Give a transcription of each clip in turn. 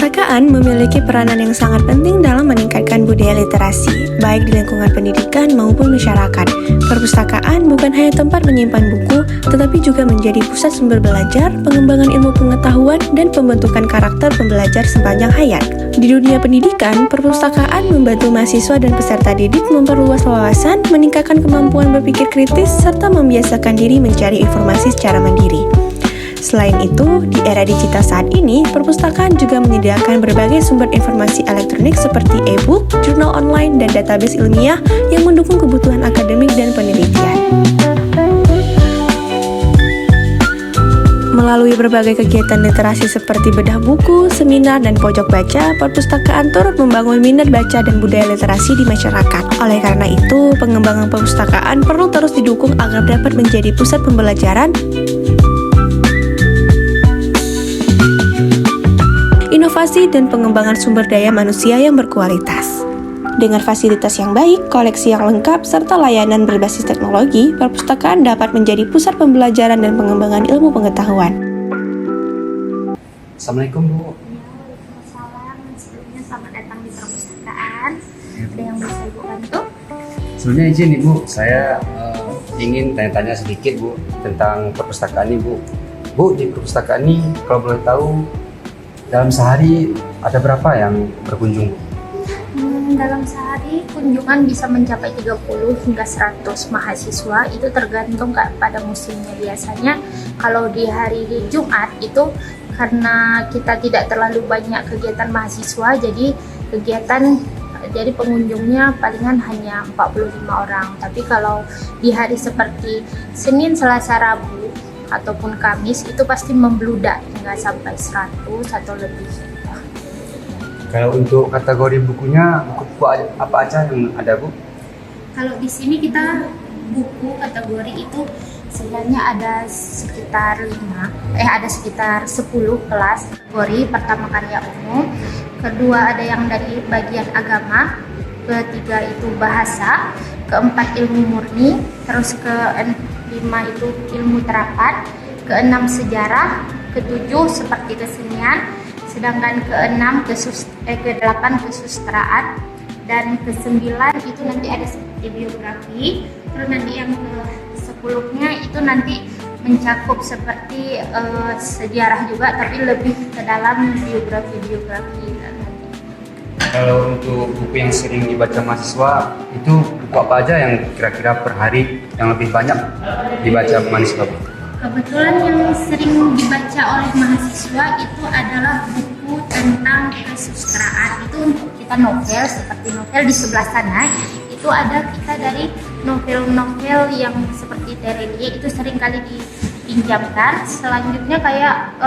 Perpustakaan memiliki peranan yang sangat penting dalam meningkatkan budaya literasi, baik di lingkungan pendidikan maupun masyarakat. Perpustakaan bukan hanya tempat menyimpan buku, tetapi juga menjadi pusat sumber belajar, pengembangan ilmu pengetahuan, dan pembentukan karakter pembelajar sepanjang hayat. Di dunia pendidikan, perpustakaan membantu mahasiswa dan peserta didik memperluas wawasan, meningkatkan kemampuan berpikir kritis, serta membiasakan diri mencari informasi secara mandiri. Selain itu, di era digital saat ini, perpustakaan juga menyediakan berbagai sumber informasi elektronik seperti e-book, jurnal online, dan database ilmiah yang mendukung kebutuhan akademik dan penelitian. Melalui berbagai kegiatan literasi seperti bedah buku, seminar, dan pojok baca, perpustakaan turut membangun minat baca dan budaya literasi di masyarakat. Oleh karena itu, pengembangan perpustakaan perlu terus didukung agar dapat menjadi pusat pembelajaran, inovasi, dan pengembangan sumber daya manusia yang berkualitas. Dengan fasilitas yang baik, koleksi yang lengkap, serta layanan berbasis teknologi, perpustakaan dapat menjadi pusat pembelajaran dan pengembangan ilmu pengetahuan. Assalamualaikum, Bu. Waalaikumsalam. Sebelumnya selamat datang di perpustakaan. Ada yang bisa Ibu bantu? Sebelumnya izin Ibu, saya ingin tanya-tanya sedikit Bu tentang perpustakaan ini Bu. Bu, di perpustakaan ini kalau boleh tahu dalam sehari ada berapa yang berkunjung? Dalam sehari kunjungan bisa mencapai 30 hingga 100 mahasiswa. Itu tergantung pada musimnya. Biasanya kalau di hari Jumat itu karena kita tidak terlalu banyak kegiatan mahasiswa, jadi pengunjungnya palingan hanya 45 orang. Tapi kalau di hari seperti Senin, Selasa, Rabu ataupun Kamis itu pasti membludak hingga sampai 100 atau lebih. Kalau untuk kategori bukunya, buku apa aja yang ada Bu? Kalau di sini kita buku kategori itu sebenarnya ada sekitar 10 kelas kategori. Pertama karya umum, kedua ada yang dari bagian agama, ketiga itu bahasa, keempat ilmu murni, terus kelima itu ilmu terapan, keenam sejarah, ketujuh seperti kesenian, sedangkan keenam ke-8 kesusastraan, dan ke-9 itu nanti ada seperti biografi. Terus nanti yang ke-10-nya itu nanti mencakup seperti sejarah juga, tapi lebih ke dalam biografi. Kalau untuk buku yang sering dibaca mahasiswa, itu buku apa aja yang kira-kira per hari yang lebih banyak dibaca mahasiswa Bu? Kebetulan yang sering dibaca oleh mahasiswa itu adalah buku tentang kesusastraan. Itu untuk kita novel, seperti novel di sebelah sana itu ada kita dari novel-novel yang seperti Terelie itu sering kali dipinjamkan. Selanjutnya kayak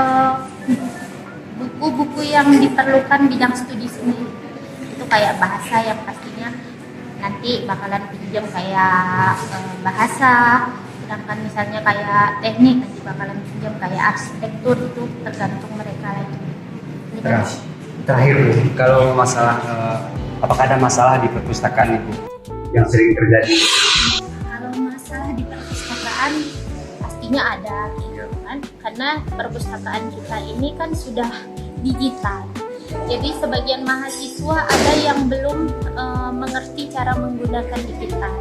buku-buku yang diperlukan bidang studi sendiri itu kayak bahasa yang pastinya nanti bakalan pinjam kayak bahasa. Sedangkan misalnya kayak teknik nanti bakalan pinjam kayak arsitektur, itu tergantung mereka lagi. Terakhir Bu, kalau masalah apakah ada masalah di perpustakaan Ibu yang sering terjadi? Kalau masalah di perpustakaan pastinya ada gitu kan, karena perpustakaan kita ini kan sudah digital. Jadi sebagian mahasiswa ada yang belum mengerti cara menggunakan digital.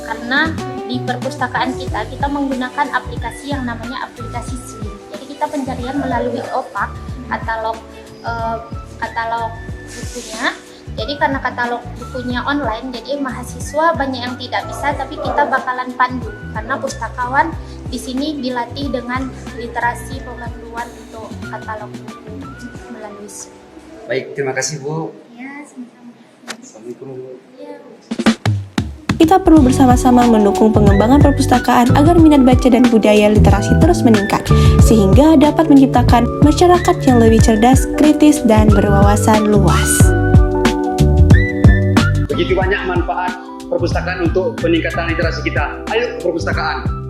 Karena di perpustakaan kita menggunakan aplikasi yang namanya aplikasi Slim. Jadi kita pencarian melalui opak katalog bukunya. Jadi karena katalog bukunya online, jadi mahasiswa banyak yang tidak bisa, tapi kita bakalan pandu karena pustakawan di sini dilatih dengan literasi pemanduan untuk katalog buku melalui Slim. Baik, terima kasih Bu. Ya, sama-sama. Assalamualaikum Bu. Ya. Kita perlu bersama-sama mendukung pengembangan perpustakaan agar minat baca dan budaya literasi terus meningkat, sehingga dapat menciptakan masyarakat yang lebih cerdas, kritis, dan berwawasan luas. Begitu banyak manfaat perpustakaan untuk peningkatan literasi kita. Ayo ke perpustakaan.